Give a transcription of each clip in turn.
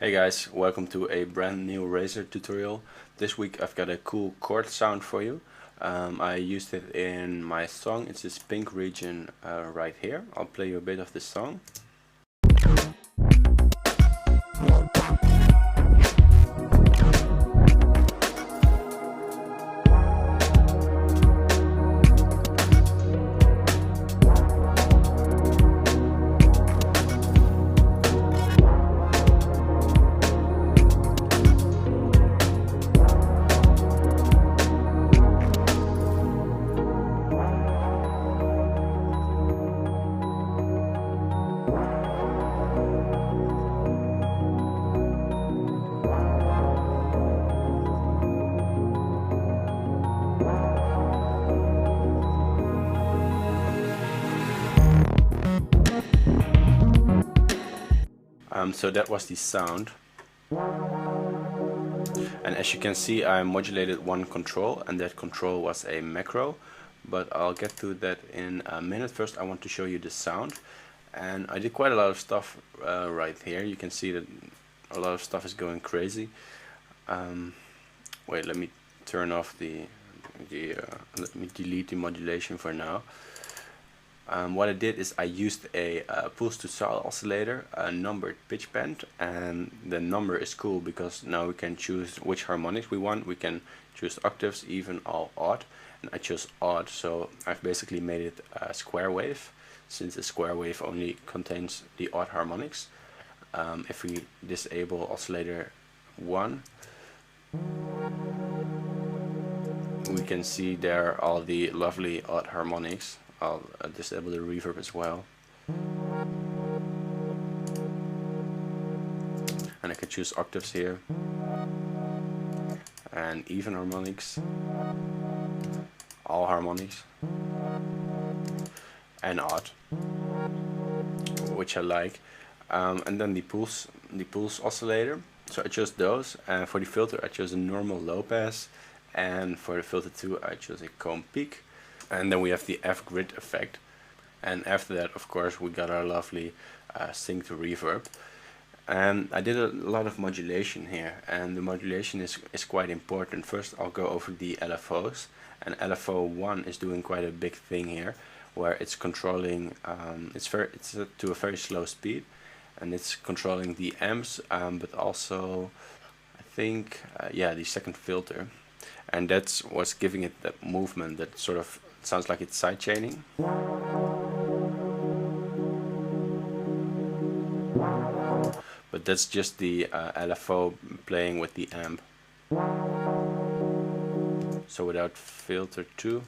Hey guys, welcome to a brand new Razer tutorial. This week I've got a cool chord sound for you. I used it in my song. It's this pink region right here. I'll play you a bit of the song. So that was the sound. And as you can see, I modulated one control, and that control was a macro, but I'll get to that in a minute. First I want to show you the sound, and I did quite a lot of stuff right here. You can see that a lot of stuff is going crazy. Wait, let me turn off let me delete the modulation for now. What I did is I used a pulse to solid oscillator, a numbered pitchbend, and the number is cool because now we can choose which harmonics we want. We can choose octaves, even, all, odd, and I chose odd, so I've basically made it a square wave, since a square wave only contains the odd harmonics. If we disable oscillator 1, we can see there all the lovely odd harmonics. I'll disable the reverb as well. And I can choose octaves here. And even harmonics. All harmonics. And odd. Which I like. And then the pulse oscillator. So I chose those. And for the filter I chose a normal low pass. And for the filter 2 I chose a comb peak. And then we have the F grid effect, and after that of course we got our lovely sync to reverb. And I did a lot of modulation here, and the modulation is quite important. First I'll go over the LFOs, and LFO 1 is doing quite a big thing here, where it's controlling, it's to a very slow speed, and it's controlling the amps, but also I think the second filter, and that's what's giving it that movement that sort of sounds like it's sidechaining. But that's just the LFO playing with the amp. So without filter 2.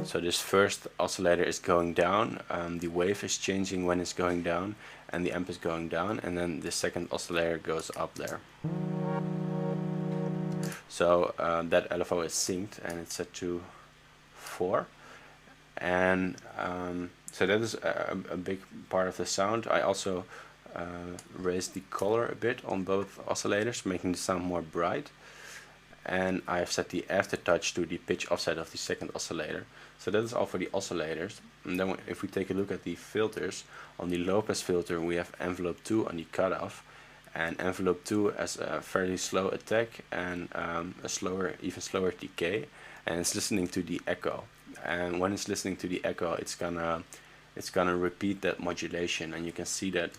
So this first oscillator is going down, the wave is changing when it's going down, and the amp is going down, and then the second oscillator goes up there. So that LFO is synced and it's set to 4, and so that is a big part of the sound. I also raised the color a bit on both oscillators, making the sound more bright, and I've set the aftertouch to the pitch offset of the second oscillator. So that is all for the oscillators. And then if we take a look at the filters, on the low pass filter we have envelope 2 on the cutoff, and envelope 2 has a fairly slow attack and a even slower decay, and it's listening to the echo. And when it's listening to the echo, it's gonna repeat that modulation, and you can see that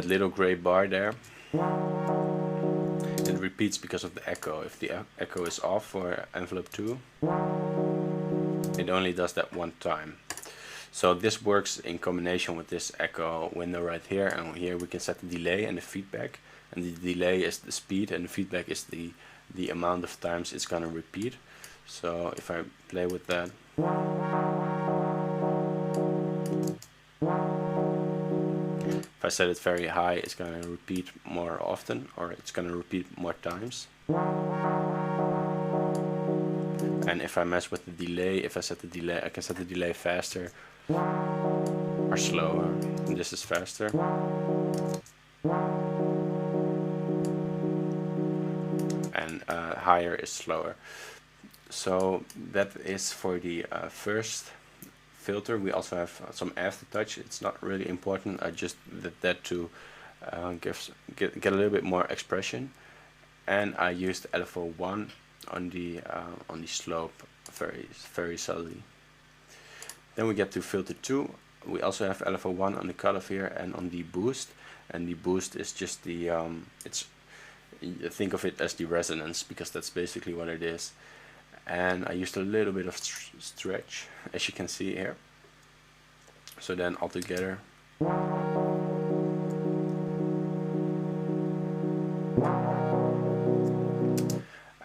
little gray bar there. It repeats because of the echo. If the echo is off for envelope 2, it only does that one time. So this works in combination with this echo window right here, and here we can set the delay and the feedback, and the delay is the speed and the feedback is the amount of times it's gonna repeat. So if I play with that, if I set it very high, it's gonna repeat more often, or it's gonna repeat more times. And if I mess with the delay, if I set the delay, I can set the delay faster or slower. And this is faster. And higher is slower. So that is for the first filter. We also have some aftertouch. It's not really important. I just did that to get a little bit more expression. And I used LFO1 on the slope very subtly. Then we get to filter 2. We also have LFO1 on the cutoff here and on the boost. And the boost is just the think of it as the resonance, because that's basically what it is. And I used a little bit of stretch, as you can see here. So then altogether,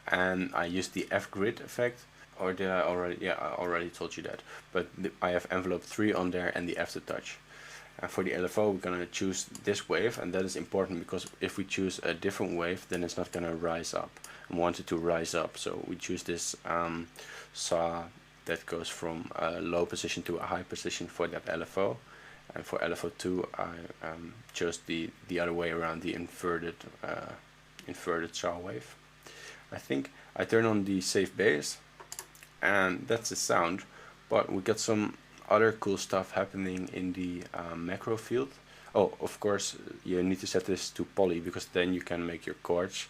and I used the F grid effect. Or did I already? Yeah, I already told you that. But I have envelope 3 on there and the aftertouch. And for the LFO, we're gonna choose this wave, and that is important because if we choose a different wave, then it's not gonna rise up. I want it to rise up, so we choose this saw that goes from a low position to a high position for that LFO. And for LFO2, I chose the other way around, the inverted saw wave. I think I turn on the save bass, and that's the sound. But we got some other cool stuff happening in the macro field. Oh, of course, you need to set this to poly, because then you can make your chords.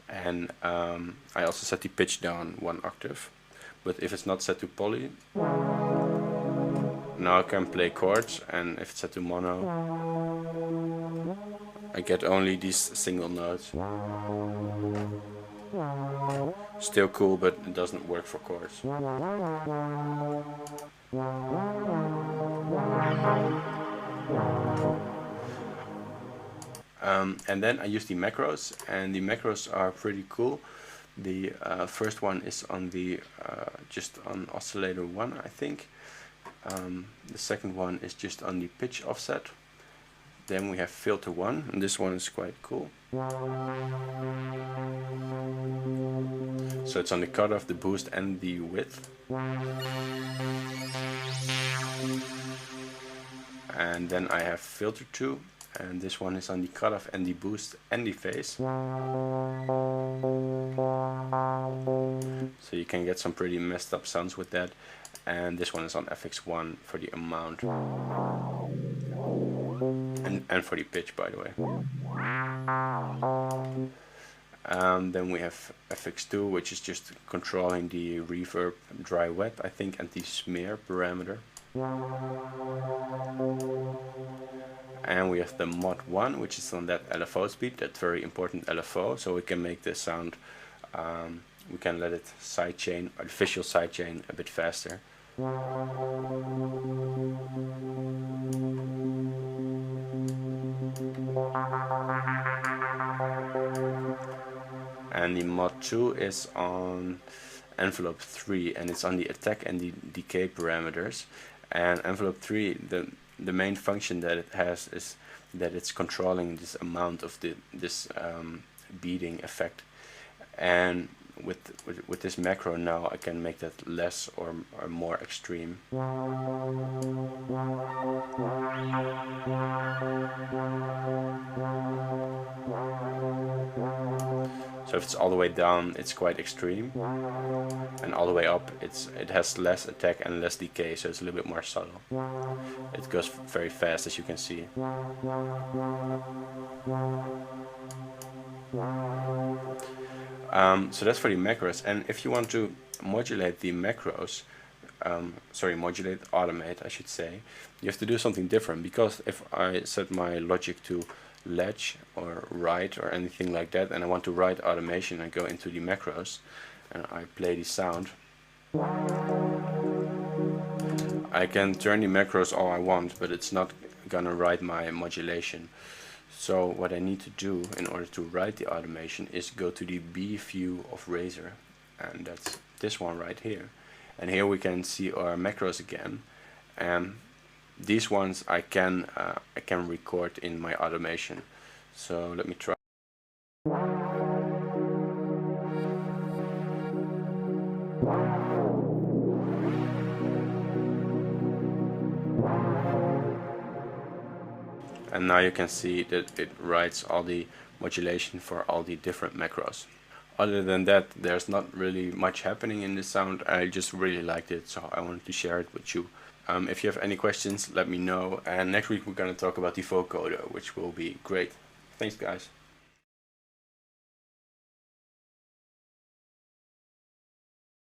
And I also set the pitch down 1 octave. But if it's not set to poly, now I can play chords, and if it's set to mono, I get only these single notes. Still cool, but it doesn't work for chords. And then I use the macros, and the macros are pretty cool. The first one is on the just on oscillator 1, I think. The second one is just on the pitch offset. Then we have filter 1, and this one is quite cool. So it's on the cutoff, the boost, and the width. And then I have filter 2, and this one is on the cutoff and the boost and the phase. So you can get some pretty messed up sounds with that. And this one is on FX1 for the amount. And for the pitch, by the way. Then we have FX2, which is just controlling the reverb, dry wet, I think, and the smear parameter. And we have the mod 1, which is on that LFO speed, that very important LFO, so we can make the sound, we can let it sidechain, artificial sidechain, a bit faster. And the mod 2 is on envelope 3, and it's on the attack and the decay parameters. And envelope 3, the main function that it has is that it's controlling this amount of this beating effect. And with this macro now, I can make that less or more extreme. So if it's all the way down, it's quite extreme, and all the way up, it has less attack and less decay, so it's a little bit more subtle. It goes very fast, as you can see. So that's for the macros, and if you want to modulate the macros, automate I should say, you have to do something different, because if I set my logic to latch or write or anything like that, and I want to write automation, I go into the macros and I play the sound, I can turn the macros all I want, but it's not gonna write my modulation. So what I need to do in order to write the automation is go to the B view of Razor, and that's this one right here. And here we can see our macros again, and these ones I can record in my automation. So let me try. And now you can see that it writes all the modulation for all the different macros. Other than that, there's not really much happening in this sound. I just really liked it, so I wanted to share it with you. If you have any questions, let me know, and next week we're going to talk about the vocoder, which will be great. Thanks guys.